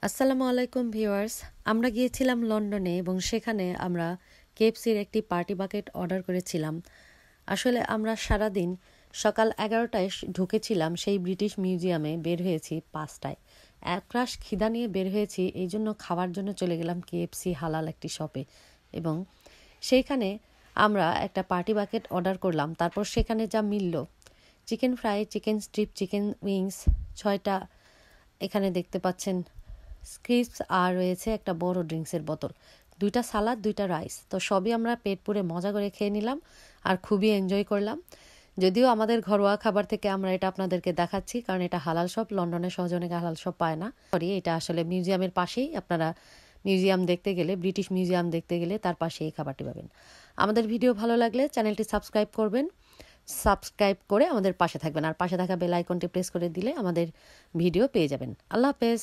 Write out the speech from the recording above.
আসসালামু আলাইকুম ভিউয়ার্স। আমরা গিয়েছিলাম লন্ডনে এবং সেখানে আমরা কেএফসির একটি পার্টি বাকেট অর্ডার করেছিলাম। আসলে আমরা সারাদিন সকাল 11টায় ঢুকেছিলাম সেই ব্রিটিশ মিউজিয়ামে, বের হয়েছি 5টায়। একরাশ খিদা নিয়ে বের হয়েছি, এই জন্য খাওয়ার জন্য চলে গেলাম কেএফসি হালাল একটি শপে এবং সেইখানে আমরা একটা পার্টি বাকেট অর্ডার করলাম। তারপর সেখানে যা মিলল, chicken fry, chicken strip, chicken wings 6টা এখানে দেখতে পাচ্ছেন, স্ক্রিপস, আর রয়েছে একটা বড় ড্রিঙ্কসের বোতল, 2টা সালাদ, 2টা রাইস। তো সবই আমরা পেট পুরে মজা করে খেয়ে নিলাম আর খুবই এনজয় করলাম। যদিও আমাদের ঘরোয়া খাবার থেকে আমরা এটা আপনাদেরকে দেখাচ্ছি, কারণ এটা হালাল শপ। লন্ডনে সহজে হালাল শপ পায় না। সরি, এটা আসলে মিউজিয়ামের পাশেই। আপনারা মিউজিয়াম দেখতে গেলে, ব্রিটিশ মিউজিয়াম দেখতে গেলে তার পাশে এই খাবারটি পাবেন। আমাদের ভিডিও ভালো লাগলে চ্যানেলটি সাবস্ক্রাইব করবেন, সাবস্ক্রাইব করে আমাদের পাশে থাকবেন, আর পাশে থাকা বেল আইকনটি প্রেস করে দিলে আমাদের ভিডিও পেয়ে যাবেন। আল্লাহ হাফেজ।